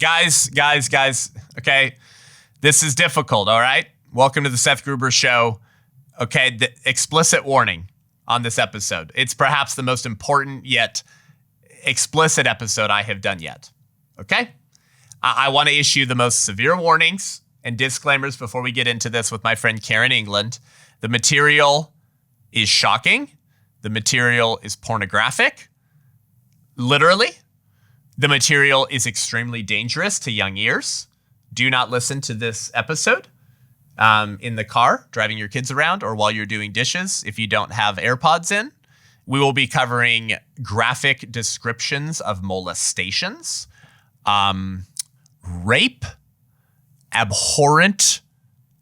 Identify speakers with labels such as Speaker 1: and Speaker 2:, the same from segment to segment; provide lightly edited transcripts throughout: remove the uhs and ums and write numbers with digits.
Speaker 1: guys. Okay, this is difficult. All right, welcome to the Seth Gruber Show. Okay, the explicit warning on this episode. It's perhaps the most important yet explicit episode I have done yet. Okay, I want to issue the most severe warnings and disclaimers before we get into this with my friend Karen England. The material is shocking. The material is pornographic. Literally. The material is extremely dangerous to young ears. Do not listen to this episode in the car, driving your kids around, or while you're doing dishes if you don't have AirPods in. We will be covering graphic descriptions of molestations, rape, abhorrent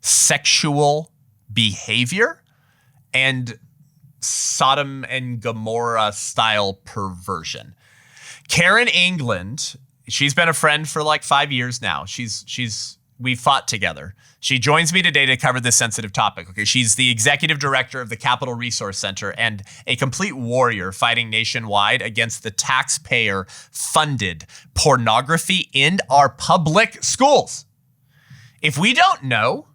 Speaker 1: sexual behavior, and Sodom and Gomorrah style perversion. Karen England, she's been a friend for like 5 years now. We fought together. She joins me today to cover this sensitive topic. Okay, she's the executive director of the Capital Resource Center and a complete warrior fighting nationwide against the taxpayer-funded pornography in our public schools. If we don't know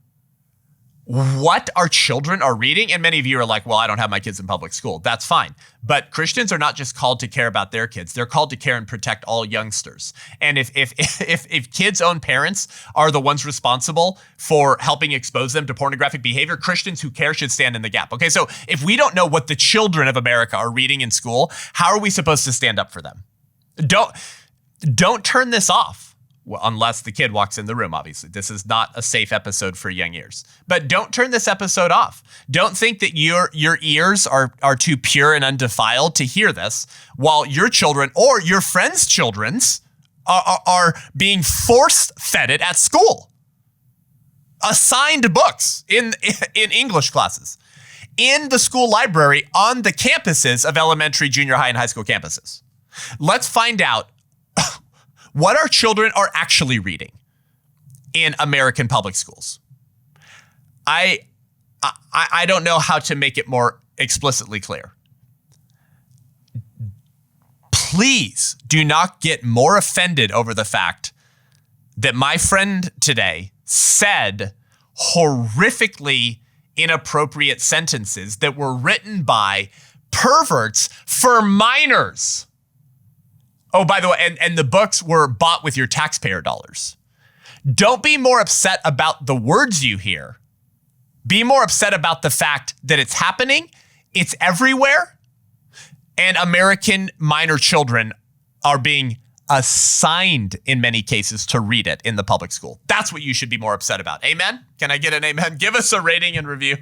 Speaker 1: what our children are reading, and many of you are like, well, I don't have my kids in public school. That's fine. But Christians are not just called to care about their kids. They're called to care and protect all youngsters. And if kids' own parents are the ones responsible for helping expose them to pornographic behavior, Christians who care should stand in the gap. Okay, so if we don't know what the children of America are reading in school, how are we supposed to stand up for them? Don't turn this off. Well, unless the kid walks in the room, obviously. This is not a safe episode for young ears. But don't turn this episode off. Don't think that your ears are too pure and undefiled to hear this, while your children or your friends' children's are being force-fed it at school. Assigned books in English classes, in the school library, on the campuses of elementary, junior high, and high school campuses. Let's find out what our children are actually reading in American public schools. I don't know how to make it more explicitly clear. Please do not get more offended over the fact that my friend today said horrifically inappropriate sentences that were written by perverts for minors. Oh, by the way, and the books were bought with your taxpayer dollars. Don't be more upset about the words you hear. Be more upset about the fact that it's happening, it's everywhere, and American minor children are being assigned, in many cases, to read it in the public school. That's what you should be more upset about. Amen? Can I get an amen? Give us a rating and review.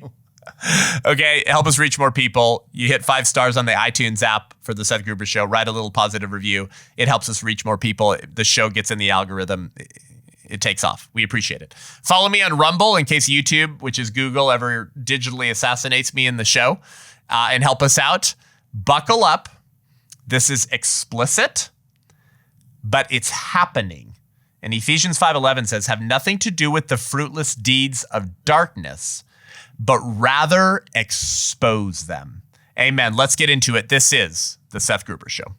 Speaker 1: Okay, help us reach more people. You hit 5 stars on the iTunes app for the Seth Gruber Show. Write a little positive review. It helps us reach more people. The show gets in the algorithm. It takes off. We appreciate it. Follow me on Rumble in case YouTube, which is Google, ever digitally assassinates me in the show, and help us out. Buckle up. This is explicit, but it's happening. And Ephesians 5:11 says, have nothing to do with the fruitless deeds of darkness, but rather expose them. Amen. Let's get into it. This is the Seth Gruber Show.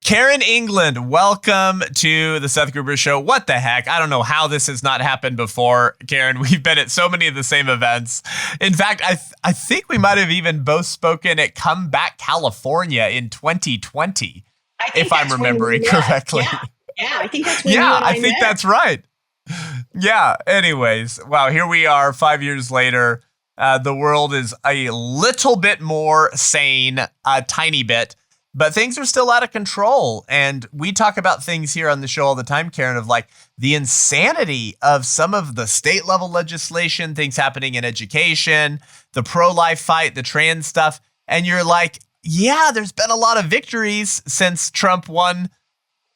Speaker 1: Karen England, welcome to the Seth Gruber Show. What the heck? I don't know how this has not happened before, Karen. We've been at so many of the same events. In fact, I think we might have even both spoken at Come Back California in 2020, if I'm remembering correctly.
Speaker 2: Yeah, I think that's when I think
Speaker 1: that's right. Yeah, anyways, wow, here we are 5 years later. The world is a little bit more sane, a tiny bit. But things are still out of control. And we talk about things here on the show all the time, Karen, of like the insanity of some of the state level legislation, things happening in education, the pro-life fight, the trans stuff. And you're like, yeah, there's been a lot of victories since Trump won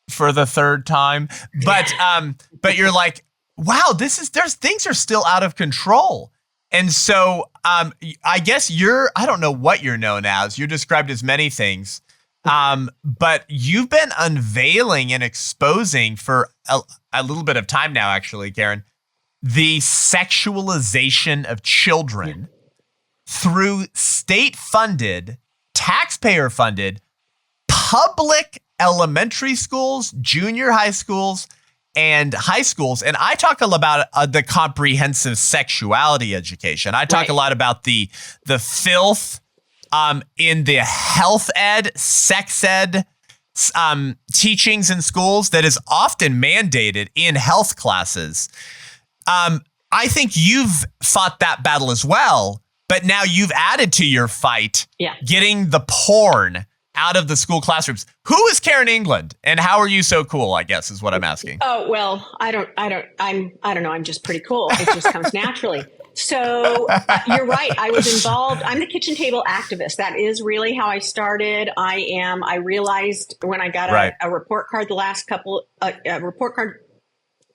Speaker 1: for the third time. But you're like, wow, things are still out of control. And so I guess I don't know what you're known as. You're described as many things. But you've been unveiling and exposing for a little bit of time now, actually, Karen, the sexualization of children through state-funded, taxpayer-funded, public elementary schools, junior high schools, and high schools. And I talk a lot about the comprehensive sexuality education. I talk a lot about the filth in the health ed, sex ed teachings in schools that is often mandated in health classes. I think you've fought that battle as well, but now you've added to your fight getting the porn out of the school classrooms. Who is Karen England, and how are you so cool, I guess, is what I'm asking.
Speaker 2: Oh, well, I don't know. I'm just pretty cool. It just comes naturally. So you're right. I was involved. I'm the kitchen table activist. That is really how I started. I realized when I got a report card a report card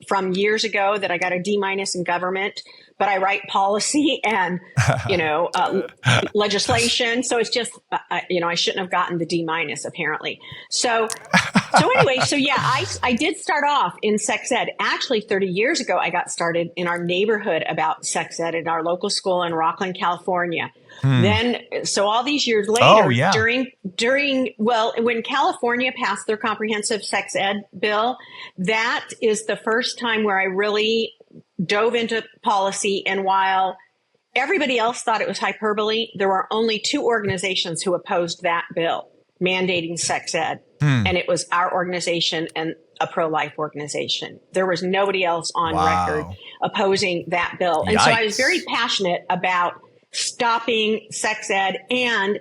Speaker 2: from years ago that I got a D- in government, but I write policy and, legislation. So it's just, I shouldn't have gotten the D- apparently. So anyway, I did start off in sex ed. Actually, 30 years ago, I got started in our neighborhood about sex ed in our local school in Rockland, California. Then, so all these years later, when California passed their comprehensive sex ed bill, that is the first time where I really dove into policy. And while everybody else thought it was hyperbole, there were only 2 organizations who opposed that bill mandating sex ed. And it was our organization and a pro-life organization. There was nobody else on record opposing that bill. And so I was very passionate about stopping sex ed and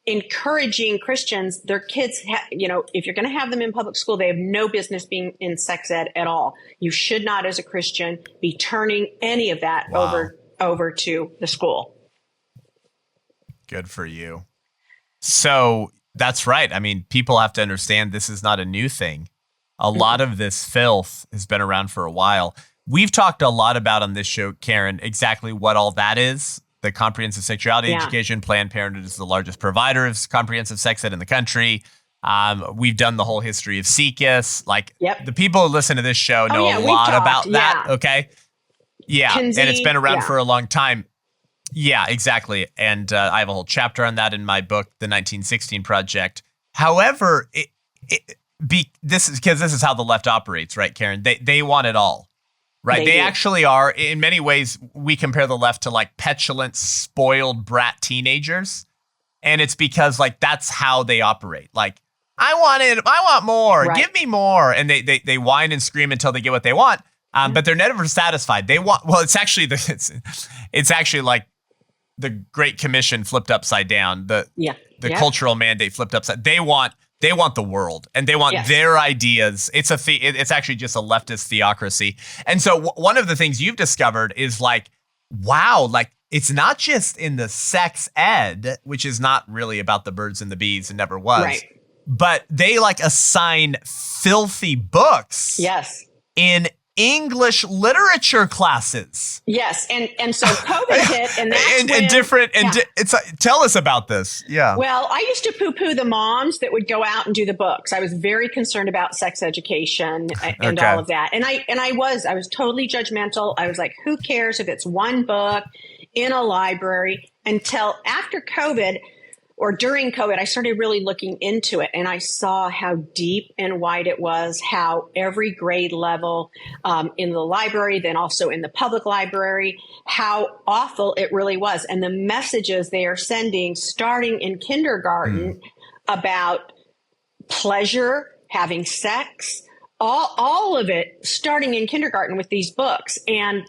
Speaker 2: encouraging Christians, their kids, if you're going to have them in public school, they have no business being in sex ed at all. You should not, as a Christian, be turning any of that over to the school.
Speaker 1: Good for you. So that's right. I mean, people have to understand this is not a new thing. A lot of this filth has been around for a while. We've talked a lot about on this show, Karen, exactly what all that is. The comprehensive sexuality education. Planned Parenthood is the largest provider of comprehensive sex ed in the country. We've done the whole history of CCUS. The people who listen to this show know a lot about that. Okay. Yeah. And it's been around for a long time. Yeah, exactly. And I have a whole chapter on that in my book, The 1916 Project. However, this is how the left operates, right, Karen? They want it all. Right. They actually are. In many ways, we compare the left to like petulant, spoiled brat teenagers. And it's because that's how they operate. Like, I want more. Right. Give me more. And they whine and scream until they get what they want. But they're never satisfied. They want, it's actually like the Great Commission flipped upside down. The cultural mandate flipped upside. They want the world, and they want their ideas. It's actually just a leftist theocracy. And so one of the things you've discovered is it's not just in the sex ed, which is not really about the birds and the bees and never was, but they assign filthy books in English literature classes.
Speaker 2: Yes. And so COVID hit, and that's
Speaker 1: tell us about this. Yeah.
Speaker 2: Well, I used to poo-poo the moms that would go out and do the books. I was very concerned about sex education and all of that. And I was totally judgmental. I was like, who cares if it's one book in a library? Until after COVID, or during COVID, I started really looking into it, and I saw how deep and wide it was, how every grade level in the library, then also in the public library, how awful it really was. And the messages they are sending starting in kindergarten about pleasure, having sex, all of it starting in kindergarten with these books. And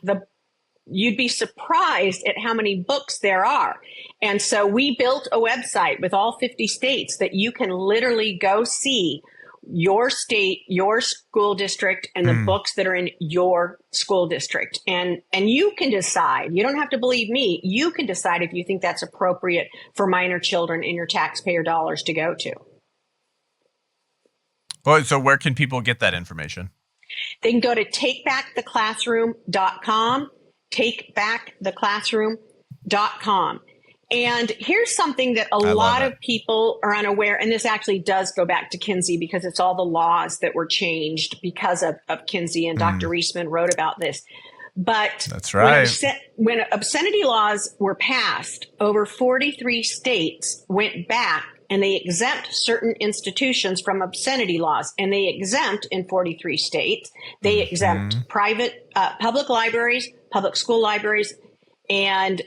Speaker 2: you'd be surprised at how many books there are. And so we built a website with all 50 states that you can literally go see your state, your school district, and the books that are in your school district. And you can decide. You don't have to believe me. You can decide if you think that's appropriate for minor children in your taxpayer dollars to go to.
Speaker 1: Well, so where can people get that information?
Speaker 2: They can go to takebacktheclassroom.com. takebacktheclassroom.com. And here's something that a lot of people are unaware, and this actually does go back to Kinsey because it's all the laws that were changed because of Kinsey, and Dr. Reisman wrote about this. But
Speaker 1: that's right.
Speaker 2: When obscenity laws were passed, over 43 states went back and they exempt certain institutions from obscenity laws. And they exempt in 43 states, they exempt private, public libraries, public school libraries, and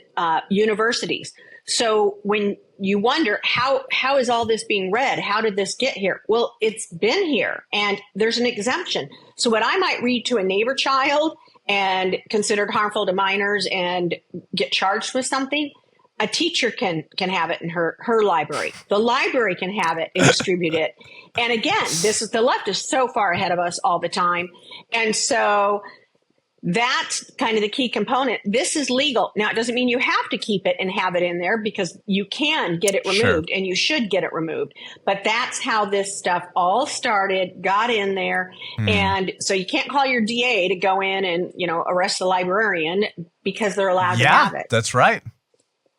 Speaker 2: universities. So when you wonder, how is all this being read? How did this get here? Well, it's been here and there's an exemption. So what I might read to a neighbor child and considered harmful to minors and get charged with something, a teacher can have it in her library. The library can have it and distribute it. And again, the left is so far ahead of us all the time. And so that's kind of the key component. This is legal. Now, it doesn't mean you have to keep it and have it in there, because you can get it removed and you should get it removed. But that's how this stuff all started, got in there. And so you can't call your DA to go in and, arrest the librarian because they're allowed to have it.
Speaker 1: That's right.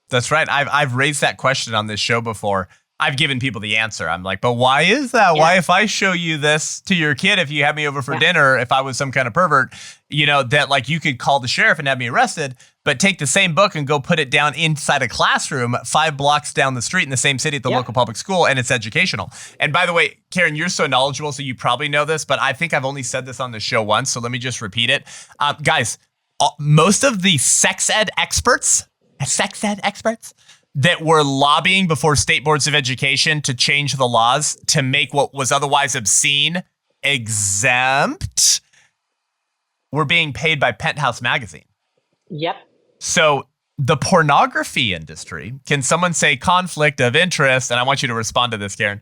Speaker 1: That's right. I've raised that question on this show before. I've given people the answer. I'm like, but why is that? Yeah. Why, if I show you this to your kid, if you have me over for dinner, if I was some kind of pervert, that like you could call the sheriff and have me arrested, but take the same book and go put it down inside a classroom 5 blocks down the street in the same city at the local public school, and it's educational. And by the way, Karen, you're so knowledgeable, so you probably know this, but I think I've only said this on the show once, so let me just repeat it. Guys, most of the sex ed experts that were lobbying before state boards of education to change the laws to make what was otherwise obscene exempt were being paid by Penthouse magazine.
Speaker 2: Yep.
Speaker 1: So the pornography industry, can someone say conflict of interest? And I want you to respond to this, Karen.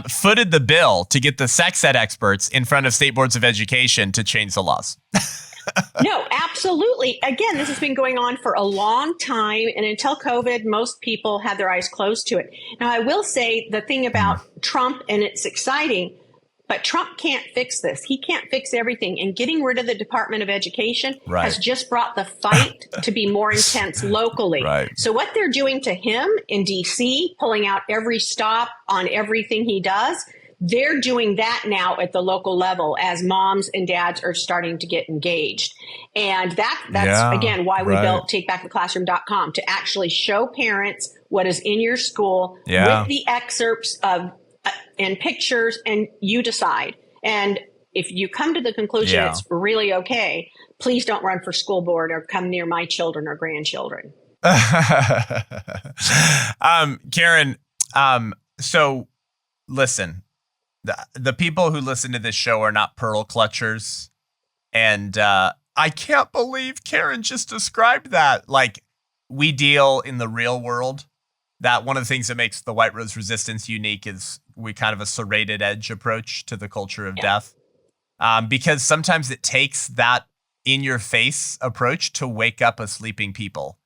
Speaker 1: Footed the bill to get the sex ed experts in front of state boards of education to change the laws.
Speaker 2: No, absolutely. Again, this has been going on for a long time. And until COVID, most people had their eyes closed to it. Now, I will say the thing about Trump, and it's exciting, but Trump can't fix this. He can't fix everything. And getting rid of the Department of Education has just brought the fight to be more intense locally. Right. So what they're doing to him in D.C., pulling out every stop on everything he does, they're doing that now at the local level as moms and dads are starting to get engaged. And that's again, why we built takebacktheclassroom.com, to actually show parents what is in your school with the excerpts of and pictures, and you decide. And if you come to the conclusion it's really okay, please don't run for school board or come near my children or grandchildren.
Speaker 1: Karen, so listen. The people who listen to this show are not pearl clutchers. And I can't believe Karen just described that. Like, we deal in the real world. That one of the things that makes the White Rose Resistance unique is we kind of a serrated edge approach to the culture of death. Because sometimes it takes that in your face approach to wake up a sleeping people.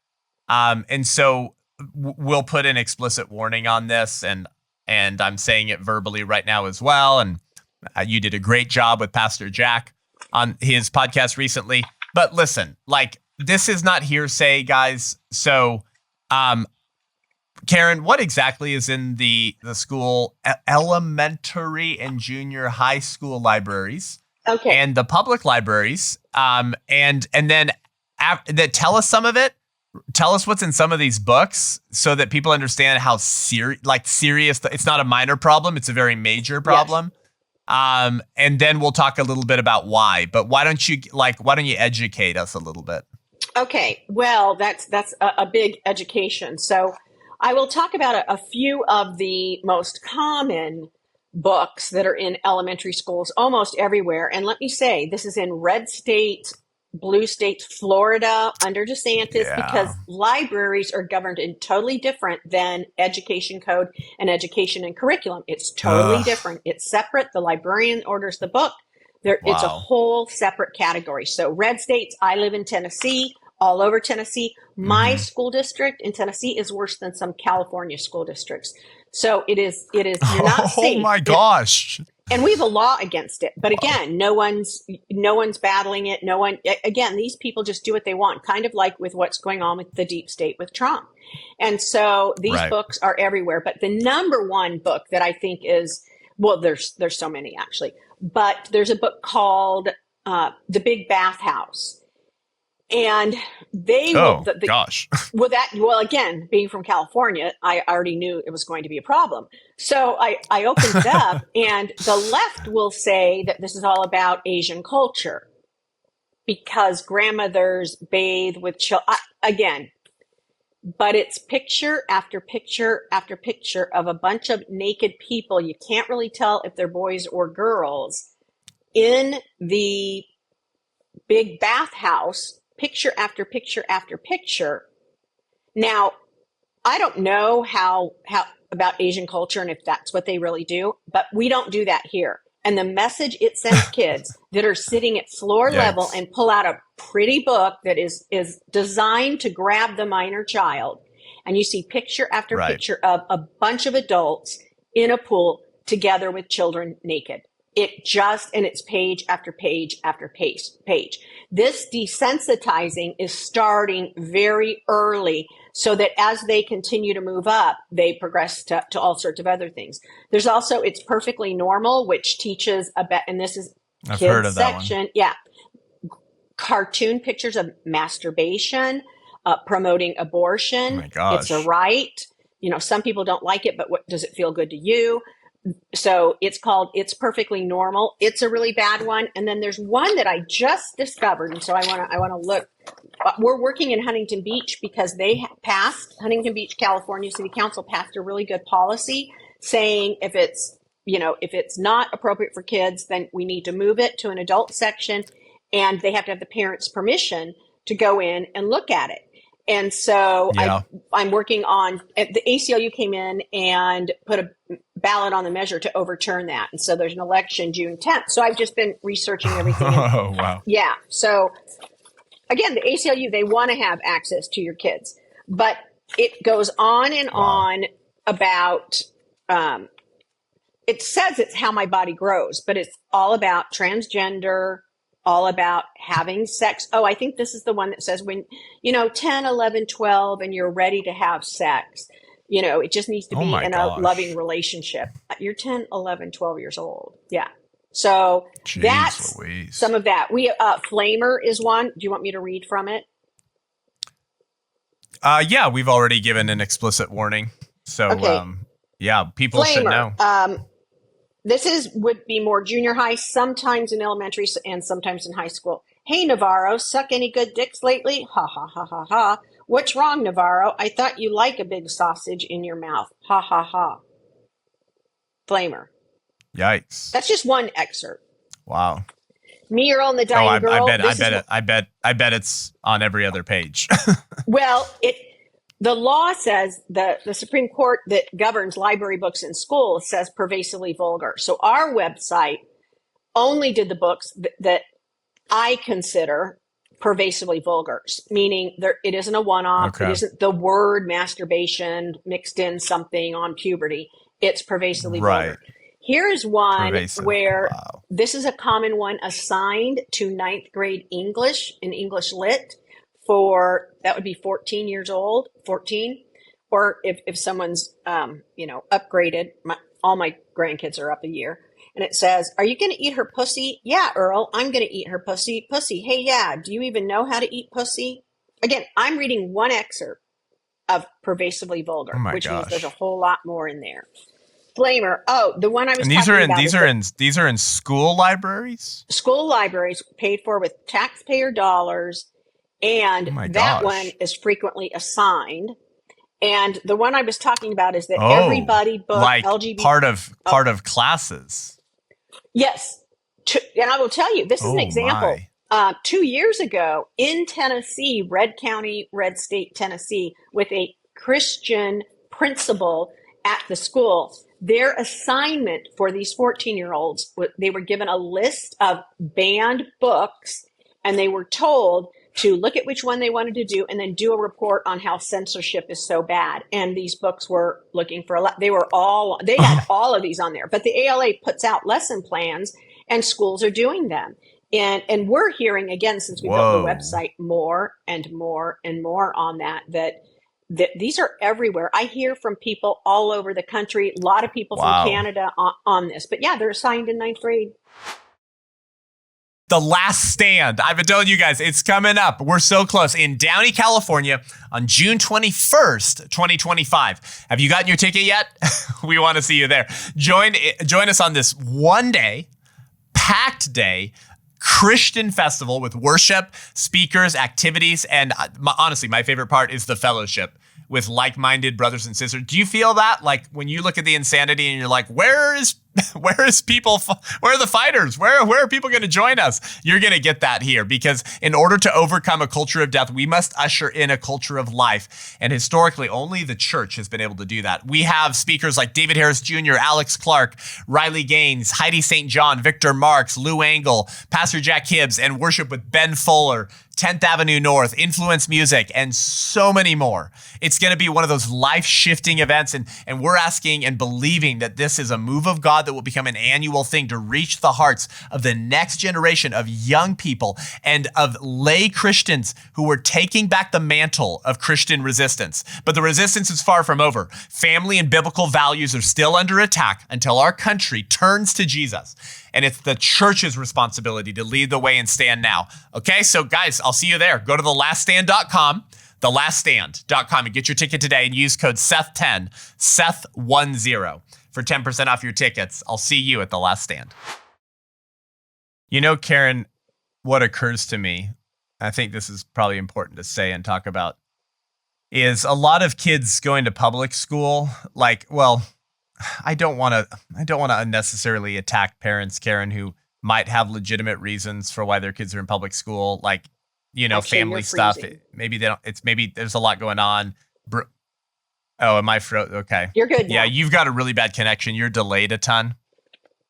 Speaker 1: And so we'll put an explicit warning on this, and I'm saying it verbally right now as well. And you did a great job with Pastor Jack on his podcast recently. But listen, like, this is not hearsay, guys. So, Karen, what exactly is in the school elementary and junior high school libraries? Okay. And the public libraries? And then tell us some of it. Tell us what's in some of these books so that people understand how serious. It's not a minor problem. It's a very major problem. Yes. And then we'll talk a little bit about why. But why don't you educate us a little bit? Okay.
Speaker 2: Well, that's a big education. So I will talk about a few of the most common books that are in elementary schools almost everywhere. And let me say, this is in red states, blue states, Florida, under DeSantis, because libraries are governed in totally different than education code and education and curriculum. It's totally different. It's separate. The librarian orders the book. It's a whole separate category. So red states, I live in Tennessee, all over Tennessee. My school district in Tennessee is worse than some California school districts. So it is, you're not safe.
Speaker 1: Oh my gosh.
Speaker 2: And we have a law against it. But again, no one's battling it. Again, these people just do what they want, kind of like with what's going on with the deep state with Trump. And so these books are everywhere. But the number one book that I think is, well, there's so many actually, but there's a book called The Big Bathhouse. And they
Speaker 1: gosh.
Speaker 2: Well, again, being from California, I already knew it was going to be a problem. So I opened it up, and the left will say that this is all about Asian culture because grandmothers bathe with children. Again, but it's picture after picture after picture of a bunch of naked people. You can't really tell if they're boys or girls in the big bathhouse. Picture after picture after picture. Now, I don't know how about Asian culture and if that's what they really do, but we don't do that here. And the message it sends kids that are sitting at floor level and pull out a pretty book that is designed to grab the minor child, and you see picture after picture of a bunch of adults in a pool together with children naked. It's page after page after page. This desensitizing is starting very early so that as they continue to move up, they progress to all sorts of other things. There's also It's Perfectly Normal, which teaches about, and this is
Speaker 1: I've
Speaker 2: kids
Speaker 1: heard of that
Speaker 2: section.
Speaker 1: one.
Speaker 2: Yeah. Cartoon pictures of masturbation, promoting abortion.
Speaker 1: Oh my gosh.
Speaker 2: It's a right. Some people don't like it, but what does it feel good to you? So it's called It's Perfectly Normal. It's a really bad one. And then there's one that I just discovered. And so I want to look. We're working in Huntington Beach because Huntington Beach, California City Council passed a really good policy saying if it's not appropriate for kids, then we need to move it to an adult section, and they have to have the parents' permission to go in and look at it. And so I'm working on, the ACLU came in and put a ballot on the measure to overturn that. And so there's an election June 10th. So I've just been researching everything.
Speaker 1: Oh, wow.
Speaker 2: Yeah. So again, the ACLU, they want to have access to your kids, but it goes on and on about, it says it's how my body grows, but it's all about transgender, all about having sex. Oh, I think this is the one that says when, 10, 11, 12, and you're ready to have sex, it just needs to be in a loving relationship. You're 10, 11, 12 years old. Yeah. So that's some of that. Flamer is one. Do you want me to read from it?
Speaker 1: Yeah, we've already given an explicit warning. So, people
Speaker 2: Flamer,
Speaker 1: should know.
Speaker 2: This would be more junior high, sometimes in elementary and sometimes in high school. Hey, Navarro, suck any good dicks lately? Ha, ha, ha, ha, ha. What's wrong, Navarro? I thought you like a big sausage in your mouth. Ha, ha, ha. Flamer.
Speaker 1: Yikes.
Speaker 2: That's just one excerpt.
Speaker 1: Wow.
Speaker 2: Me, Earl, and the Dying Girl.
Speaker 1: I bet it's on every other page.
Speaker 2: Well, the law says the Supreme Court that governs library books in schools says pervasively vulgar. So our website only did the books that I consider pervasively vulgar, meaning it isn't a one-off. Okay. It isn't the word masturbation mixed in something on puberty. It's pervasively vulgar. Here's one where this is a common one assigned to 9th grade English in English Lit. That would be 14 years old, 14. Or if someone's, upgraded, all my grandkids are up a year. And it says, are you going to eat her pussy? Yeah, Earl, I'm going to eat her pussy. Pussy. Hey, yeah. Do you even know how to eat pussy? Again, I'm reading one excerpt of pervasively vulgar, which means there's a whole lot more in there. Flamer. Oh, the one I was talking about.
Speaker 1: These are in school libraries?
Speaker 2: School libraries paid for with taxpayer dollars. And that one is frequently assigned. And the one I was talking about is that everybody book
Speaker 1: like
Speaker 2: LGBT
Speaker 1: part of classes.
Speaker 2: Yes. And I will tell you, this is an example. 2 years ago in Tennessee, Red County, Red State, Tennessee, with a Christian principal at the school, their assignment for these 14-year-olds, they were given a list of banned books, and they were told to look at which one they wanted to do and then do a report on how censorship is so bad. And these books were looking for a lot. They had all of these on there, but the ALA puts out lesson plans and schools are doing them. And we're hearing again, since we built the website, more and more and more on that these are everywhere. I hear from people all over the country, a lot of people from Canada on this, but yeah, they're assigned in 9th grade.
Speaker 1: The Last Stand. I've been telling you guys, it's coming up. We're so close. In Downey, California on June 21st, 2025. Have you gotten your ticket yet? We want to see you there. Join us on this one-day, packed day, Christian festival with worship, speakers, activities, and honestly, my favorite part is the fellowship with like-minded brothers and sisters. Do you feel that? Like when you look at the insanity and you're like, where are the fighters? Where are people going to join us? You're going to get that here, because in order to overcome a culture of death, we must usher in a culture of life. And historically, only the church has been able to do that. We have speakers like David Harris Jr., Alex Clark, Riley Gaines, Heidi St. John, Victor Marks, Lou Angle, Pastor Jack Hibbs, and worship with Ben Fuller, 10th Avenue North, Influence Music, and so many more. It's going to be one of those life-shifting events, and we're asking and believing that this is a move of God that will become an annual thing to reach the hearts of the next generation of young people and of lay Christians who are taking back the mantle of Christian resistance. But the resistance is far from over. Family and biblical values are still under attack until our country turns to Jesus. And it's the church's responsibility to lead the way and stand now. Okay, so guys, I'll see you there. Go to thelaststand.com, thelaststand.com, and get your ticket today and use code SETH10, SETH10 for 10% off your tickets. I'll see you at The Last Stand. You know, Karen, what occurs to me, I think this is probably important to say and talk about, is a lot of kids going to public school, like, well, I don't want to unnecessarily attack parents, Karen, who might have legitimate reasons for why their kids are in public school, like, you know, actually, family stuff. Maybe they don't. Maybe there's a lot going on. Oh, am I okay?
Speaker 2: You're good.
Speaker 1: Yeah,
Speaker 2: now.
Speaker 1: You've got a really bad connection. You're delayed a ton.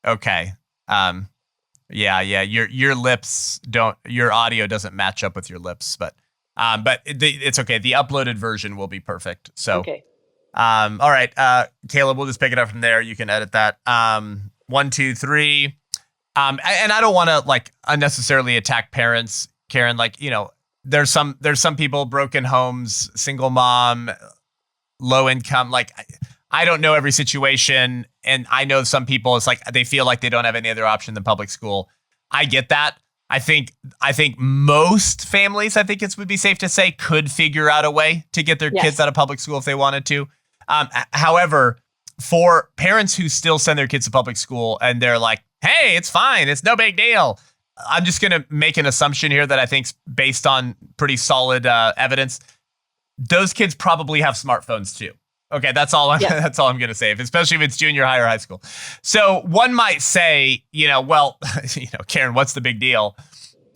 Speaker 1: Okay. Yeah. Your lips don't. Your audio doesn't match up with your lips, but it's okay. The uploaded version will be perfect. So.
Speaker 2: Okay.
Speaker 1: All right, Caleb, we'll just pick it up from there. You can edit that. 1, 2, 3. And I don't want to like unnecessarily attack parents, Karen. Like, you know, there's some people, broken homes, single mom, low income. Like, I don't know every situation, and I know some people, it's like they feel like they don't have any other option than public school. I get that. I think most families, it would be safe to say, could figure out a way to get their kids out of public school if they wanted to. However, for parents who still send their kids to public school and they're like, hey, it's fine, it's no big deal, I'm just going to make an assumption here that I think's based on pretty solid evidence. Those kids probably have smartphones too. Okay, that's all I'm going to say, especially if it's junior high or high school. So one might say, well, Karen, what's the big deal?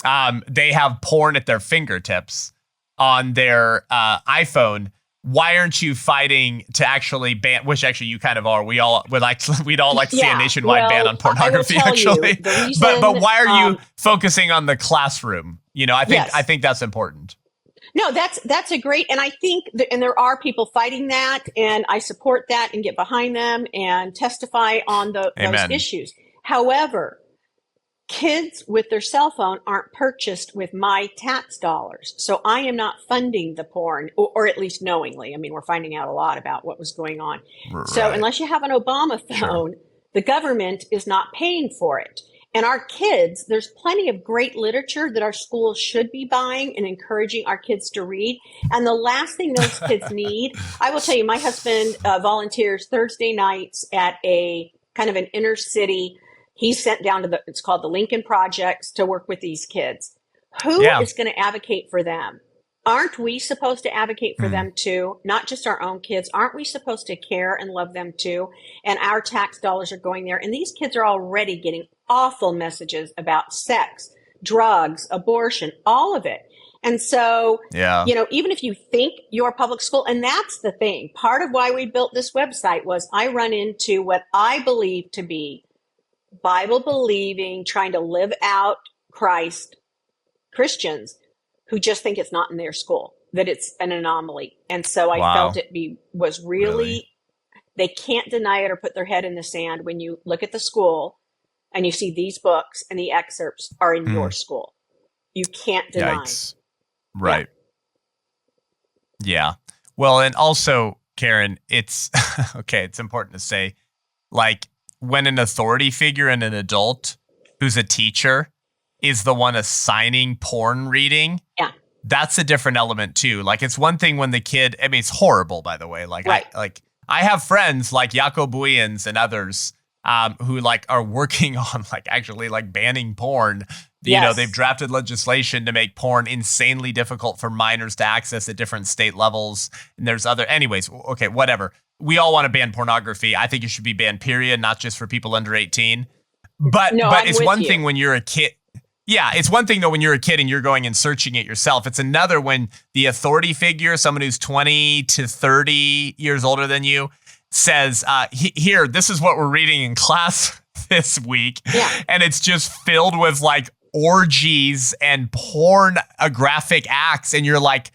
Speaker 1: They have porn at their fingertips on their iPhone. Why aren't you fighting to actually ban? Which actually you kind of are. We'd all like to see a nationwide ban on pornography. Actually, but why are you focusing on the classroom? I think that's important.
Speaker 2: No, that's a great, and I think and there are people fighting that, and I support that and get behind them and testify on those issues. However, kids with their cell phone aren't purchased with my tax dollars. So I am not funding the porn, or at least knowingly. I mean, we're finding out a lot about what was going on. Right. So unless you have an Obama phone, the government is not paying for it. And our kids, there's plenty of great literature that our schools should be buying and encouraging our kids to read. And the last thing those kids need, I will tell you, my husband volunteers Thursday nights at a kind of an inner city. He's sent down to it's called the Lincoln Projects to work with these kids. Who is going to advocate for them? Aren't we supposed to advocate for them too? Not just our own kids. Aren't we supposed to care and love them too? And our tax dollars are going there. And these kids are already getting awful messages about sex, drugs, abortion, all of it. And so, even if you think you're public school, and that's the thing, part of why we built this website was I run into what I believe to be Bible believing, trying to live out Christ Christians who just think it's not in their school, that it's an anomaly. And so I felt was really, they can't deny it or put their head in the sand when you look at the school and you see these books and the excerpts are in your school. You can't deny.
Speaker 1: Yikes. Right. Yeah. Well, and also, Karen, it's okay, it's important to say, like, when an authority figure and an adult who's a teacher is the one assigning porn reading, that's a different element too. Like, it's one thing when the kid, I mean, it's horrible, by the way. Like, I have friends like Yacobuians and others who like are working on like actually like banning porn. You know, they've drafted legislation to make porn insanely difficult for minors to access at different state levels. And there's anyways, okay, whatever. We all want to ban pornography. I think it should be banned, period, not just for people under 18. But it's one thing when you're a kid. Yeah, it's one thing though when you're a kid and you're going and searching it yourself. It's another when the authority figure, someone who's 20 to 30 years older than you, says, here, this is what we're reading in class this week. Yeah. And it's just filled with like orgies and pornographic acts. And you're like,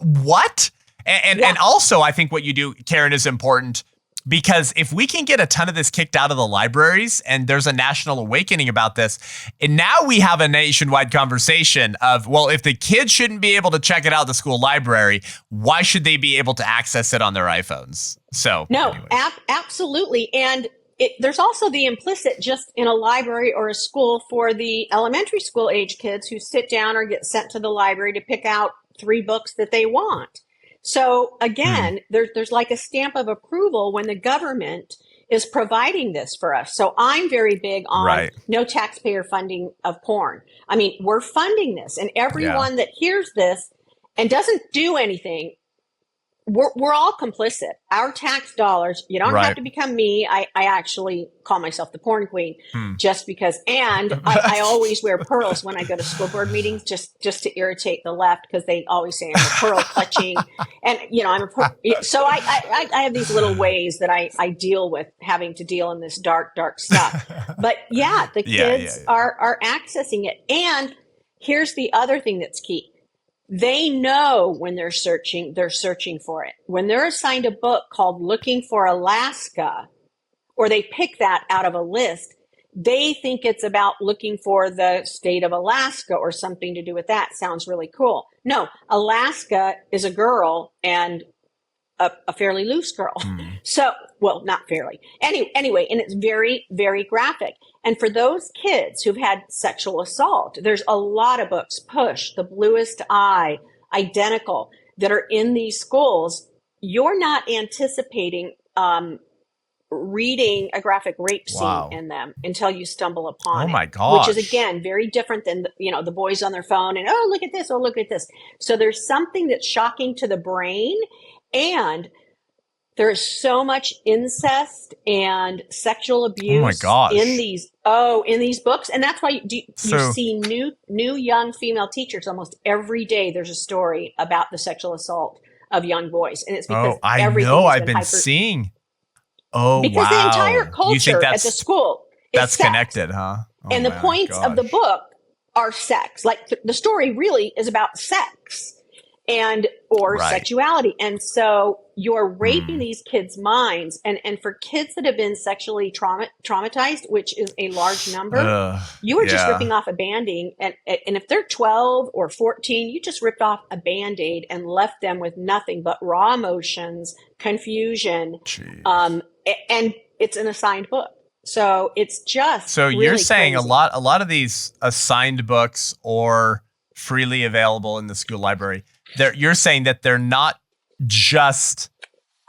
Speaker 1: what? And also, I think what you do, Karen, is important because if we can get a ton of this kicked out of the libraries and there's a national awakening about this, and now we have a nationwide conversation of, well, if the kids shouldn't be able to check it out at the school library, why should they be able to access it on their iPhones? So
Speaker 2: no, absolutely. And there's also the implicit just in a library or a school for the elementary school age kids who sit down or get sent to the library to pick out 3 books that they want. So again, there's like a stamp of approval when the government is providing this for us. So I'm very big on no taxpayer funding of porn. I mean, we're funding this, and everyone that hears this and doesn't do anything, we're all complicit. Our tax dollars, you don't have to become me. I actually call myself the porn queen just because, and I always wear pearls when I go to school board meetings just to irritate the left because they always say I'm a pearl clutching. And, you know, so I have these little ways that I deal with having to deal in this dark stuff. But the kids are accessing it. And here's the other thing that's key. They know when they're searching for it. When they're assigned a book called Looking for Alaska, or they pick that out of a list, they think it's about looking for the state of Alaska or something to do with that. Sounds really cool. No, Alaska is a girl and a fairly loose girl. So, well, not fairly. Anyway, and it's very, very graphic. And for those kids who've had sexual assault, there's a lot of books, Push, The Bluest Eye, Identical, that are in these schools. You're not anticipating reading a graphic rape scene in them until you stumble upon it.
Speaker 1: Oh my gosh.
Speaker 2: Which is, again, very different than, the boys on their phone and, oh, look at this, oh, look at this. So there's something that's shocking to the brain. And there is so much incest and sexual abuse in these books. And that's why you see new young female teachers almost every day. There's a story about the sexual assault of young boys. And it's because
Speaker 1: I've been seeing. Oh,
Speaker 2: because the entire culture at the school is
Speaker 1: that's sex. Connected, huh? Oh,
Speaker 2: and the points of the book are sex. Like the story really is about sex. Or sexuality. And so you're raping these kids' minds. And for kids that have been sexually traumatized, which is a large number, you are just ripping off a Band-Aid. And if they're 12 or 14, you just ripped off a Band-Aid and left them with nothing but raw emotions, confusion. And it's an assigned book. So it's just
Speaker 1: So
Speaker 2: really
Speaker 1: you're saying
Speaker 2: crazy.
Speaker 1: a lot of these assigned books or freely available in the school library, you're saying that they're not just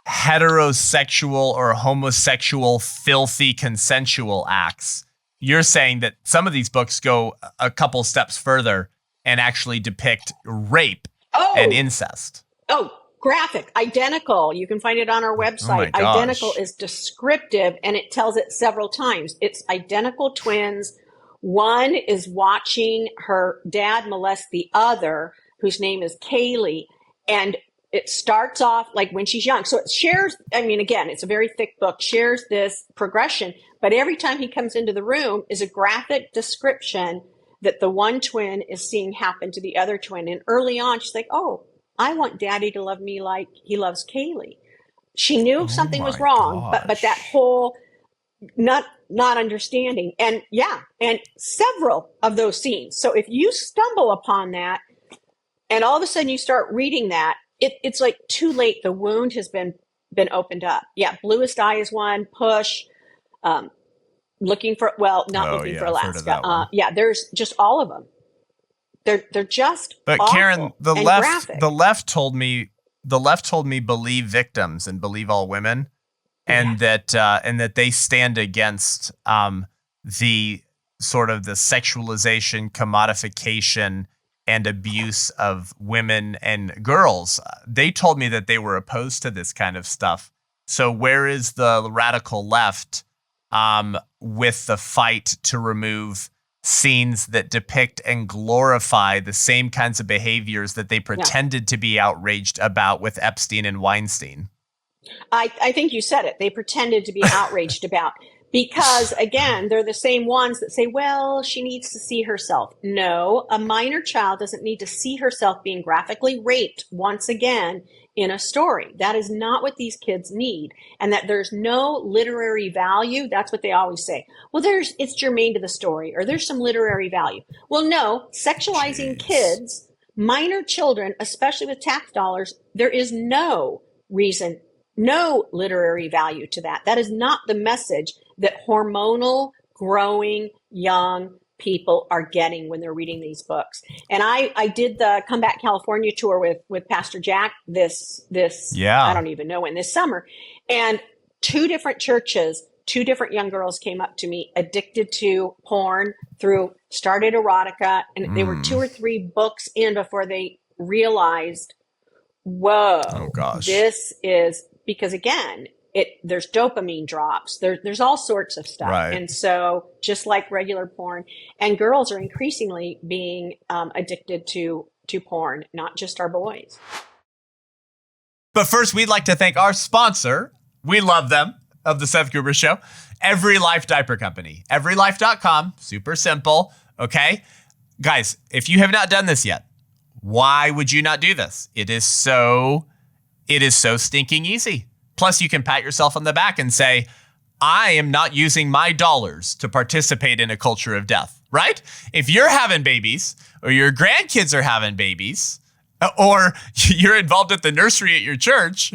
Speaker 1: heterosexual or homosexual, filthy, consensual acts. You're saying that some of these books go a couple steps further and actually depict rape and incest.
Speaker 2: Oh, graphic, Identical. You can find it on our website. Identical is descriptive, and it tells it several times. It's identical twins. One is watching her dad molest the other, whose name is Kaylee. And it starts off like when she's young. So it shares, again, it's a very thick book, shares this progression. But every time he comes into the room is a graphic description that the one twin is seeing happen to the other twin. And early on, she's like, oh, I want daddy to love me like he loves Kaylee. She knew something was wrong, but that whole not understanding. And and several of those scenes. So if you stumble upon that and all of a sudden you start reading that, it's like too late. The wound has been opened up. Yeah. Bluest Eye is one. Push. Looking for, not looking for Alaska. There's just all of them. They're just
Speaker 1: But
Speaker 2: awful
Speaker 1: Karen, the
Speaker 2: and
Speaker 1: left
Speaker 2: graphic.
Speaker 1: the left told me believe victims and believe all women, and that they stand against the sort of the sexualization, commodification, and abuse of women and girls. They told me that they were opposed to this kind of stuff. So where is the radical left with the fight to remove scenes that depict and glorify the same kinds of behaviors that they pretended to be outraged about with Epstein and Weinstein?
Speaker 2: I think you said it. They pretended to be outraged about, because again, they're the same ones that say, well, she needs to see herself. No, a minor child doesn't need to see herself being graphically raped once again in a story. That is not what these kids need. And that there's no literary value. That's what they always say. Well, it's germane to the story, or there's some literary value. Well, no, sexualizing kids, minor children, especially with tax dollars, there is no reason, no literary value to that. That is not the message that hormonal, growing, young people are getting when they're reading these books. And I did the Come Back California tour with Pastor Jack this I don't even know when, this summer. And 2 different churches, 2 different young girls came up to me addicted to porn started erotica, and they were 2 or 3 books in before they realized, whoa, this is, because again, there's dopamine drops. There's all sorts of stuff.
Speaker 1: Right.
Speaker 2: And so just like regular porn, and girls are increasingly being addicted to porn, not just our boys.
Speaker 1: But first, we'd like to thank our sponsor. We love them, of the Seth Gruber Show. Every Life Diaper Company. Everylife.com. Super simple. Okay. Guys, if you have not done this yet, why would you not do this? It is so stinking easy. Plus, you can pat yourself on the back and say, I am not using my dollars to participate in a culture of death, right? If you're having babies, or your grandkids are having babies, or you're involved at the nursery at your church,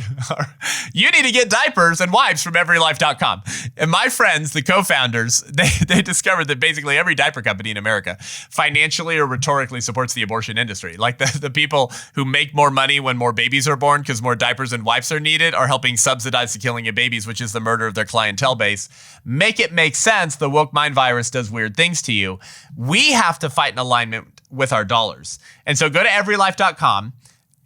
Speaker 1: you need to get diapers and wipes from everylife.com. And my friends, the co-founders, they discovered that basically every diaper company in America financially or rhetorically supports the abortion industry. Like the people who make more money when more babies are born because more diapers and wipes are needed are helping subsidize the killing of babies, which is the murder of their clientele base. Make it make sense. The woke mind virus does weird things to you. We have to fight in alignment with our dollars. And so go to everylife.com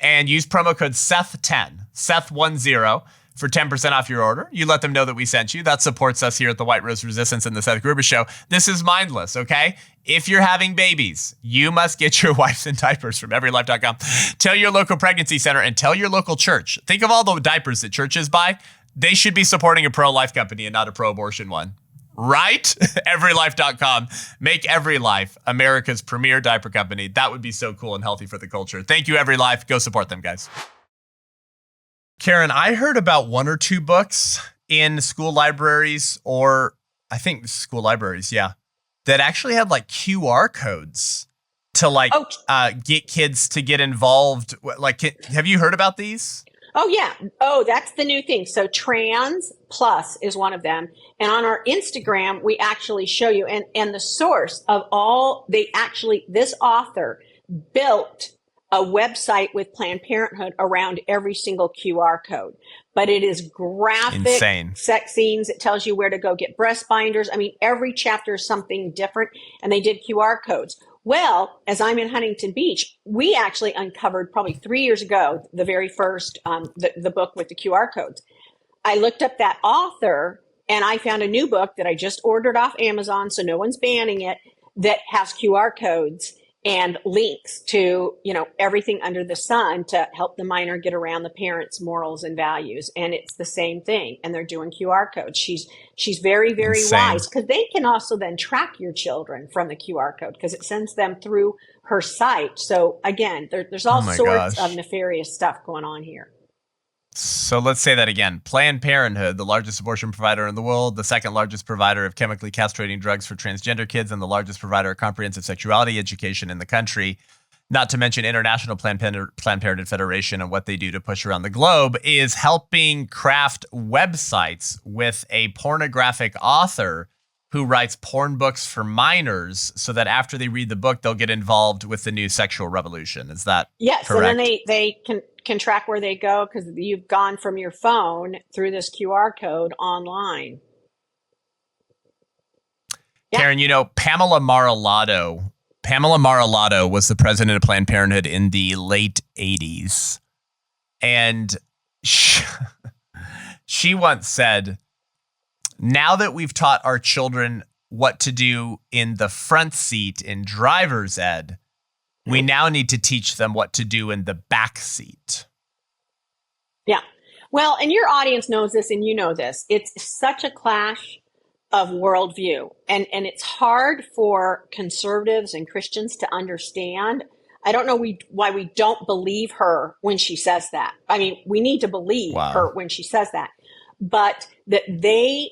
Speaker 1: and use promo code Seth10, Seth10, for 10% off your order. You let them know that we sent you. That supports us here at the White Rose Resistance and the Seth Gruber Show. This is mindless, okay? If you're having babies, you must get your wipes and diapers from everylife.com. Tell your local pregnancy center and tell your local church. Think of all the diapers that churches buy. They should be supporting a pro-life company and not a pro-abortion one. Right? Everylife.com. Make Every Life America's premier diaper company. That would be so cool and healthy for the culture. Thank you, Every Life. Go support them, guys. Karen, I heard about 1 or 2 books in school libraries, or I think school libraries, that actually had like QR codes to get kids to get involved. Like, have you heard about these?
Speaker 2: Oh, yeah. Oh, that's the new thing. So Trans Plus is one of them. And on our Instagram, we actually show you, and the source of this author built a website with Planned Parenthood around every single QR code. But it is graphic, insane sex scenes. It tells you where to go get breast binders. I mean, every chapter is something different, and they did QR codes. Well, as I'm in Huntington Beach, we actually uncovered probably 3 years ago, the very first, the book with the QR codes. I looked up that author, and I found a new book that I just ordered off Amazon, so no one's banning it, that has QR codes. and links to, everything under the sun to help the minor get around the parents' morals and values. And it's the same thing. And they're doing QR codes. She's very, very
Speaker 1: Insane.
Speaker 2: wise, because they can also then track your children from the QR code, because it sends them through her site. So again, there's all sorts of nefarious stuff going on here.
Speaker 1: So let's say that again. Planned Parenthood, the largest abortion provider in the world, the second largest provider of chemically castrating drugs for transgender kids, and the largest provider of comprehensive sexuality education in the country, not to mention International Planned Parenthood Federation and what they do to push around the globe, is helping craft websites with a pornographic author who writes porn books for minors so that after they read the book, they'll get involved with the new sexual revolution. Is that correct?
Speaker 2: And then they can track where they go, because you've gone from your phone through this QR code online.
Speaker 1: Yeah. Karen, Pamela Mar-a-Lago was the president of Planned Parenthood in the late 80s. And she once said, now that we've taught our children what to do in the front seat in driver's ed, we now need to teach them what to do in the back seat.
Speaker 2: Yeah. Well, and your audience knows this, and you know this. It's such a clash of worldview. And it's hard for conservatives and Christians to understand. I don't know why we don't believe her when she says that. I mean, we need to believe her when she says that. But that they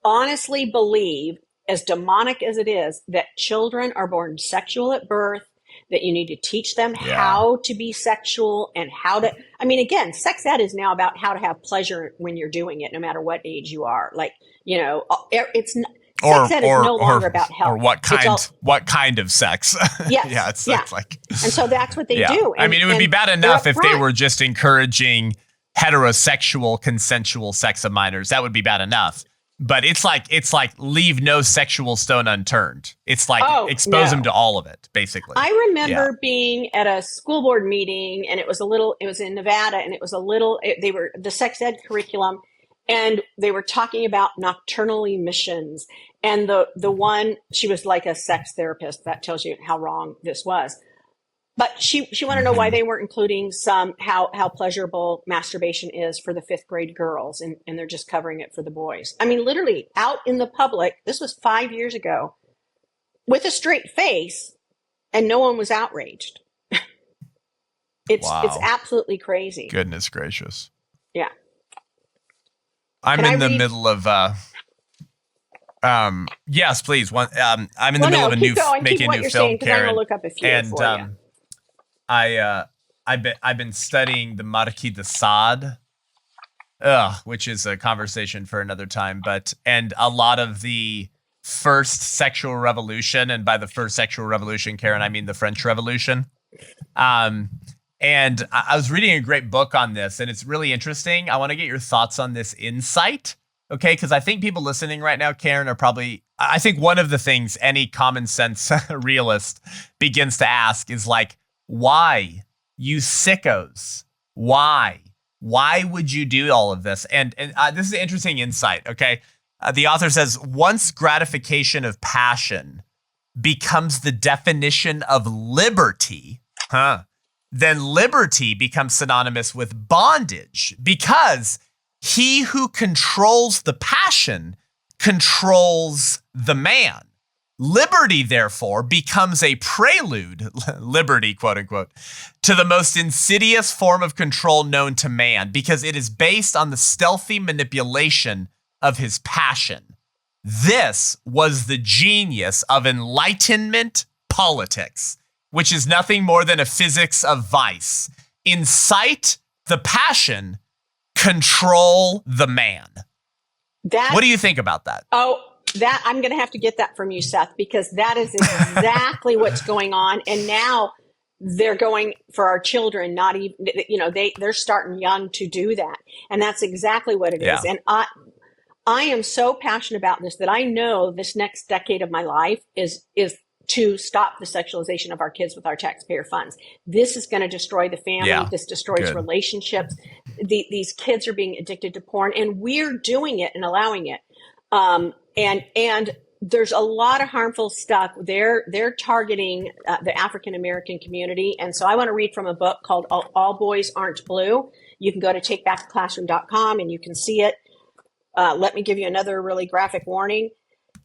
Speaker 2: honestly believe, as demonic as it is, that children are born sexual at birth, that you need to teach them how to be sexual and how to, again, sex ed is now about how to have pleasure when you're doing it, no matter what age you are. Like, it's sex ed is no longer about health.
Speaker 1: Or what kind of sex.
Speaker 2: Yes.
Speaker 1: It's like,
Speaker 2: and so that's what they do.
Speaker 1: And, it would be bad enough if they were just encouraging heterosexual consensual sex of minors. That would be bad enough. But it's like leave no sexual stone unturned. It's like expose them to all of it, basically.
Speaker 2: I remember being at a school board meeting, and it was in Nevada, and it was they were the sex ed curriculum, and they were talking about nocturnal emissions. And the one, she was like a sex therapist. That tells you how wrong this was. But she wanted to know why they weren't including how pleasurable masturbation is for the 5th grade girls, and they're just covering it for the boys. Literally out in the public, this was 5 years ago, with a straight face, and no one was outraged. It's absolutely crazy.
Speaker 1: Goodness gracious.
Speaker 2: Yeah.
Speaker 1: I'm in the middle of yes, please. I'm in the middle of making a new film, Karen.
Speaker 2: I'm gonna look up a few for you.
Speaker 1: I've been studying the Marquis de Sade, which is a conversation for another time. And a lot of the first sexual revolution, and by the first sexual revolution, Karen, I mean the French Revolution. And I was reading a great book on this, and it's really interesting. I want to get your thoughts on this insight, okay? Because I think people listening right now, Karen, I think one of the things any common sense realist begins to ask is like, why, you sickos? Why would you do all of this? And this is an interesting insight, okay? The author says, once gratification of passion becomes the definition of liberty, then liberty becomes synonymous with bondage, because he who controls the passion controls the man. Liberty, therefore, becomes a prelude, liberty, quote unquote, to the most insidious form of control known to man, because it is based on the stealthy manipulation of his passion. This was the genius of Enlightenment politics, which is nothing more than a physics of vice. Incite the passion, control the man. What do you think about that?
Speaker 2: That I'm going to have to get that from you, Seth, because that is exactly what's going on. And now they're going for our children, not even, they're starting young to do that. And that's exactly what it is. And I am so passionate about this that I know this next decade of my life is to stop the sexualization of our kids with our taxpayer funds. This is going to destroy the family. Yeah. This destroys relationships. These kids are being addicted to porn, and we're doing it and allowing it. And there's a lot of harmful stuff. They're targeting the African American community. And so I want to read from a book called All Boys Aren't Blue. You can go to takebacktheclassroom.com and you can see it. Let me give you another really graphic warning.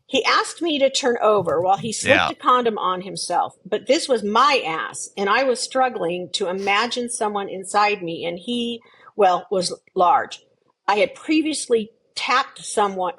Speaker 2: He asked me to turn over while he slipped a condom on himself, but this was my ass, and I was struggling to imagine someone inside me, and he, was large. I had previously topped someone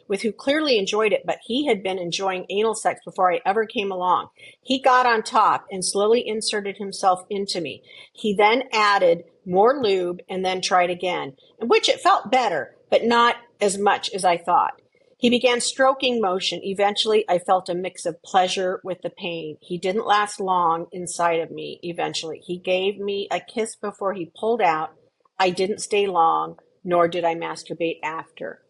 Speaker 2: with who clearly enjoyed it, but he had been enjoying anal sex before I ever came along. He got on top and slowly inserted himself into me. He then added more lube and then tried again, in which it felt better, but not as much as I thought. He began stroking motion. Eventually, I felt a mix of pleasure with the pain. He didn't last long inside of me. Eventually, he gave me a kiss before he pulled out. I didn't stay long, nor did I masturbate after.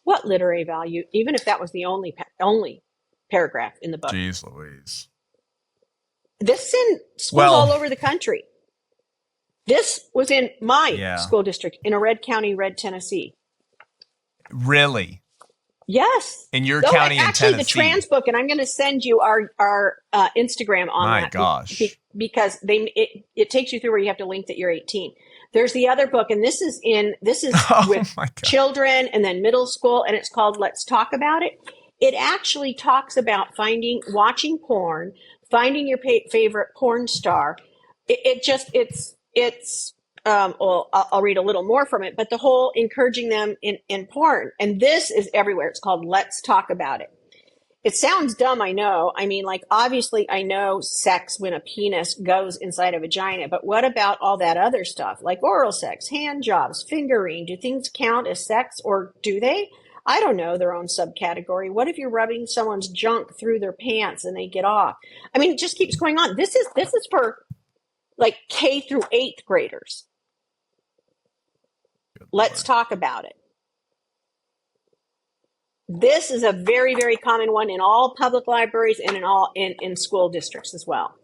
Speaker 2: What literary value, even if that was the only paragraph in the book.
Speaker 1: Jeez Louise.
Speaker 2: This is in schools all over the country. This was in my school district in a red county, Red, Tennessee.
Speaker 1: Really?
Speaker 2: Yes.
Speaker 1: In your county in
Speaker 2: Tennessee. The trans book, and I'm going to send you our Instagram on that.
Speaker 1: My gosh.
Speaker 2: Because it takes you through where you have to link that you're 18. There's the other book, and this is with children and then middle school, and it's called Let's Talk About It. It actually talks about watching porn, finding your favorite porn star. I'll read a little more from it, but the whole encouraging them in porn. And this is everywhere. It's called Let's Talk About It. It sounds dumb, I know. I mean, like, obviously I know sex when a penis goes inside a vagina, but what about all that other stuff? Like oral sex, hand jobs, fingering. Do things count as sex, or do they? I don't know, their own subcategory. What if you're rubbing someone's junk through their pants and they get off? I mean, it just keeps going on. This is for like K through 8th graders. Let's talk about it. This is a very, very common one in all public libraries and in school districts as well.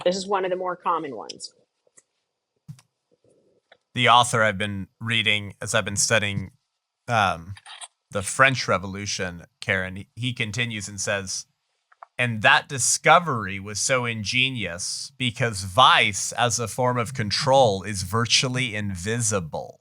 Speaker 2: This is one of the more common ones.
Speaker 1: The author I've been reading as I've been studying the French Revolution, Karen, he continues and says, and that discovery was so ingenious because vice as a form of control is virtually invisible.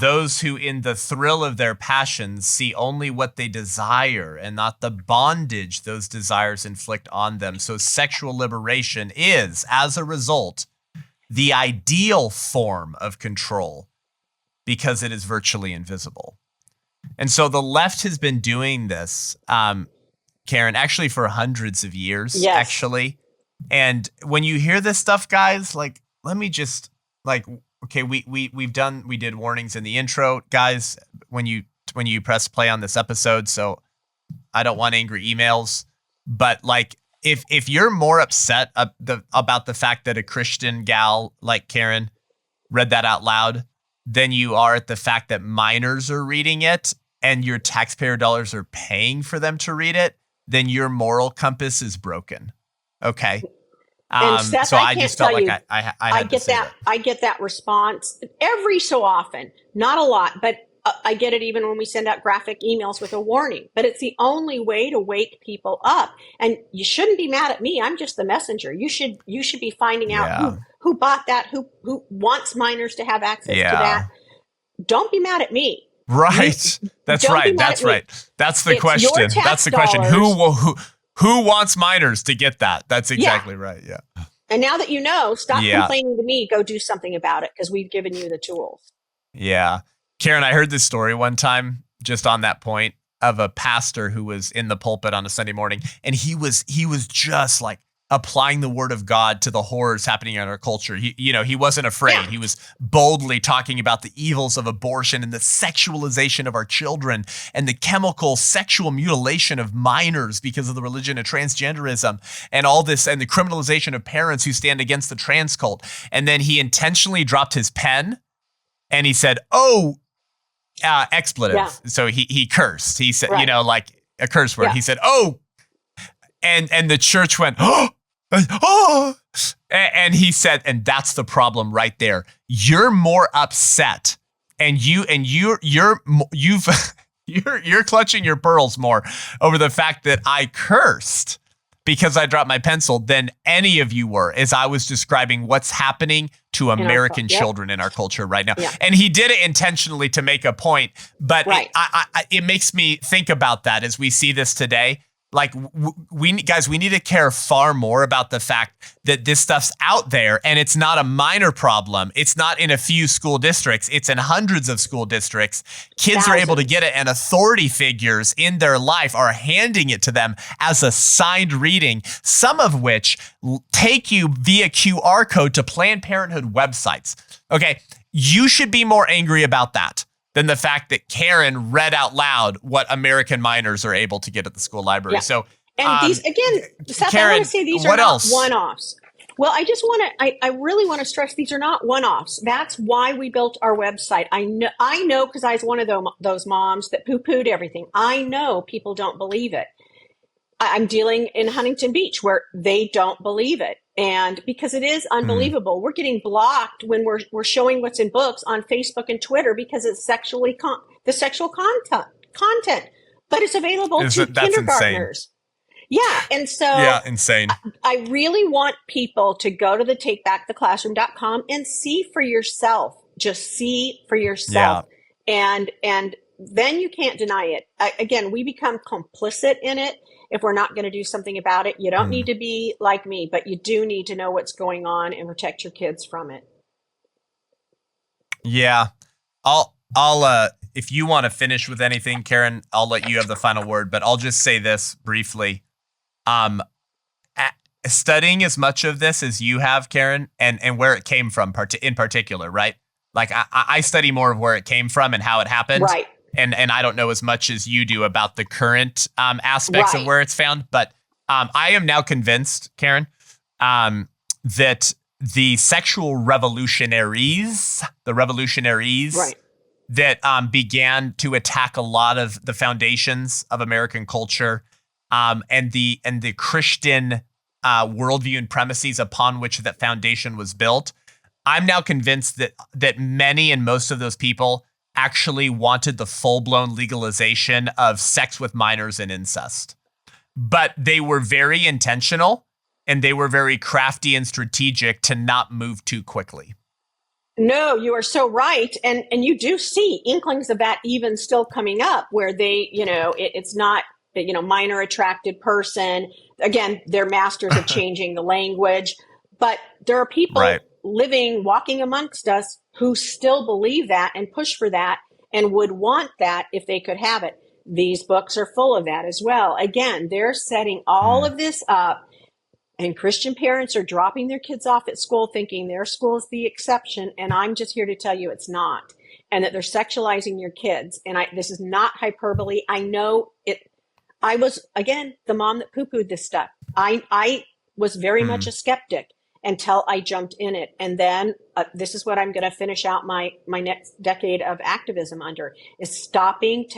Speaker 1: Those who in the thrill of their passions see only what they desire and not the bondage those desires inflict on them. So sexual liberation is, as a result, the ideal form of control because it is virtually invisible. And so the left has been doing this, Karen, actually for hundreds of years, actually. And when you hear this stuff, guys, like, let me just okay, we did warnings in the intro, guys, when you press play on this episode. So I don't want angry emails, but like, if you're more upset about the fact that a Christian gal like Karen read that out loud than you are at the fact that minors are reading it and your taxpayer dollars are paying for them to read it, then your moral compass is broken. Okay.
Speaker 2: And Seth,
Speaker 1: so I just felt like I
Speaker 2: get that. I get that response every so often, not a lot, but I get it even when we send out graphic emails with a warning. But it's the only way to wake people up. And you shouldn't be mad at me. I'm just the messenger. You should be finding out who bought that, who wants minors to have access to that. Don't be mad at me.
Speaker 1: Right. That's right. That's right. That's the question. That's the question. Who wants minors to get that? That's exactly right. Yeah.
Speaker 2: And now that you know, stop complaining to me. Go do something about it because we've given you the tools.
Speaker 1: Yeah. Karen, I heard this story one time just on that point of a pastor who was in the pulpit on a Sunday morning. And he was just like applying the word of God to the horrors happening in our culture. He wasn't afraid. Yeah. He was boldly talking about the evils of abortion and the sexualization of our children and the chemical sexual mutilation of minors because of the religion of transgenderism and all this and the criminalization of parents who stand against the trans cult. And then he intentionally dropped his pen and he said, expletive. Yeah. So he cursed. He said, like a curse word. Yeah. He said, and the church went, and he said, and that's the problem right there. You're more upset, and you've You're clutching your pearls more over the fact that I cursed because I dropped my pencil than any of you were, as I was describing what's happening to American children in our culture right now.
Speaker 2: Yep.
Speaker 1: And he did it intentionally to make a point, but
Speaker 2: Right.
Speaker 1: it makes me think about that as we see this today. Like, we need to care far more about the fact that this stuff's out there, and it's not a minor problem. It's not in a few school districts. It's in hundreds of school districts. Kids are able to get it, and authority figures in their life are handing it to them as a signed reading, some of which take you via QR code to Planned Parenthood websites. Okay, you should be more angry about that than the fact that Karen read out loud what American minors are able to get at the school library.
Speaker 2: Yeah.
Speaker 1: So,
Speaker 2: and these, again, Seth,
Speaker 1: Karen,
Speaker 2: I want to say these are not one-offs. Well, I just want to, I really want to stress these are not one-offs. That's why we built our website. I know because I was one of those moms that poo-pooed everything. I know people don't believe it. I'm dealing in Huntington Beach where they don't believe it. And because it is unbelievable, we're getting blocked when we're showing what's in books on Facebook and Twitter because it's the sexual content, but it's available to kindergartners. Insane. Yeah. And so
Speaker 1: insane.
Speaker 2: I really want people to go to the takebacktheclassroom.com and see for yourself. Just see for yourself. Yeah. And then you can't deny it. Again, we become complicit in it. If we're not going to do something about it, you don't need to be like me, but you do need to know what's going on and protect your kids from it.
Speaker 1: Yeah. I'll if you want to finish with anything, Karen, I'll let you have the final word, but I'll just say this briefly. Studying as much of this as you have, Karen, and where it came from in particular, right? Like I study more of where it came from and how it happened.
Speaker 2: Right.
Speaker 1: And I don't know as much as you do about the current aspects of where it's found, but I am now convinced, Karen, that the sexual revolutionaries
Speaker 2: right.
Speaker 1: that began to attack a lot of the foundations of American culture and the Christian worldview and premises upon which that foundation was built, I'm now convinced that many and most of those people actually wanted the full-blown legalization of sex with minors and incest. But they were very intentional and they were very crafty and strategic to not move too quickly.
Speaker 2: No, you are so right. And you do see inklings of that even still coming up where they, it's not, minor attracted person. Again, they're masters of changing the language. But there are people walking amongst us who still believe that and push for that and would want that if they could have it. These books are full of that as well. Again, they're setting all of this up, and Christian parents are dropping their kids off at school thinking their school is the exception. And I'm just here to tell you it's not, and that they're sexualizing your kids. And this is not hyperbole. I know it. I was, again, the mom that poo-pooed this stuff. I was very much a skeptic until I jumped in it. And then this is what I'm going to finish out my next decade of activism under, is stopping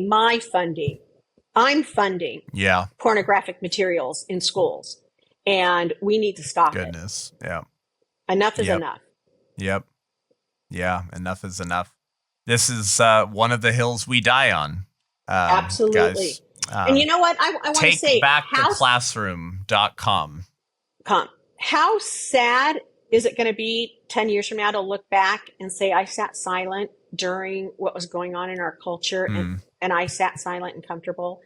Speaker 2: my funding. I'm funding pornographic materials in schools, and we need to stop it.
Speaker 1: Yeah.
Speaker 2: Enough is enough.
Speaker 1: Yep. Yeah, enough is enough. This is one of the hills we die on.
Speaker 2: Absolutely.
Speaker 1: Guys,
Speaker 2: and you know what? I want to say,
Speaker 1: takebacktheclassroom.com.
Speaker 2: How sad is it going to be 10 years from now to look back and say, I sat silent during what was going on in our culture and I sat silent and comfortable?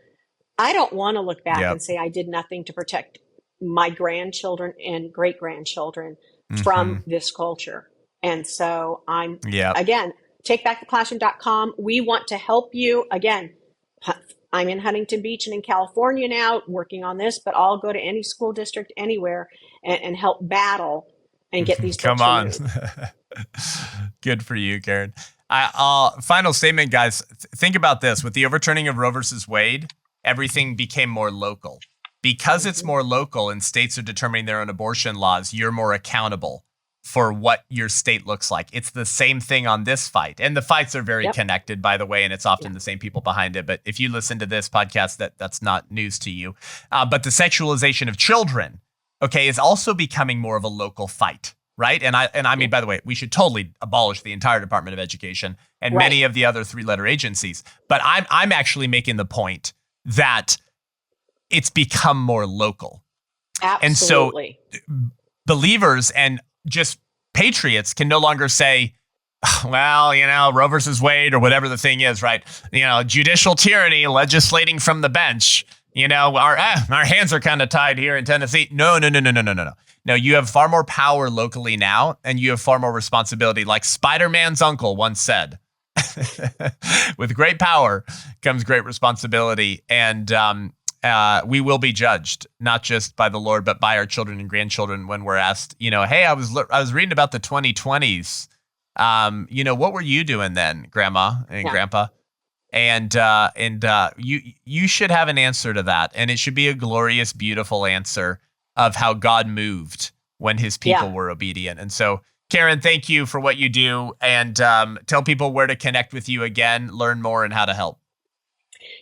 Speaker 2: I don't want to look back and say I did nothing to protect my grandchildren and great-grandchildren from this culture. And so again, takebacktheclassroom.com. We want to help you. Again, I'm in Huntington Beach and in California now working on this, but I'll go to any school district anywhere and help battle and get these books removed.
Speaker 1: Good for you, Karen. Final statement, guys. Think about this. With the overturning of Roe versus Wade, everything became more local. Because it's more local and states are determining their own abortion laws, you're more accountable for what your state looks like. It's the same thing on this fight. And the fights are very connected, by the way, and it's often the same people behind it. But if you listen to this podcast, that's not news to you. But the sexualization of children, is also becoming more of a local fight. right? And I mean, by the way, we should totally abolish the entire Department of Education and many of the other 3-letter agencies. But I'm actually making the point that it's become more local.
Speaker 2: Absolutely.
Speaker 1: And so believers and just patriots can no longer say, well, Roe versus Wade or whatever the thing is, right? Judicial tyranny, legislating from the bench. Our hands are kind of tied here in Tennessee. No. No, you have far more power locally now, and you have far more responsibility. Like Spider-Man's uncle once said, with great power comes great responsibility. And we will be judged, not just by the Lord, but by our children and grandchildren when we're asked, hey, I was reading about the 2020s. What were you doing then, Grandma and Grandpa? And you should have an answer to that. And it should be a glorious, beautiful answer of how God moved when his people were obedient. And so, Karen, thank you for what you do. And tell people where to connect with you again, learn more, and how to help.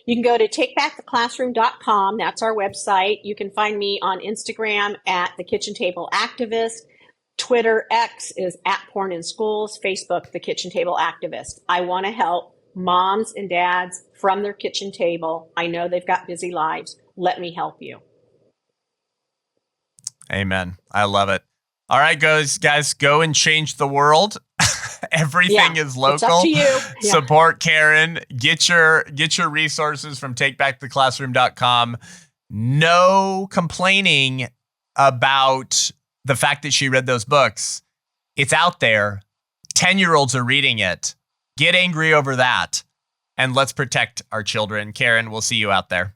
Speaker 2: You can go to takebacktheclassroom.com. That's our website. You can find me on Instagram at The Kitchen Table Activist. Twitter, X is at Porn in Schools. Facebook, The Kitchen Table Activist. I want to help moms and dads from their kitchen table. I know they've got busy lives. Let me help you.
Speaker 1: Amen. I love it. All right, guys, go and change the world. Everything is local.
Speaker 2: It's up to you.
Speaker 1: Support Karen. Get your resources from takebacktheclassroom.com. No complaining about the fact that she read those books. It's out there. 10-year-olds are reading it. Get angry over that. And let's protect our children. Karen, we'll see you out there.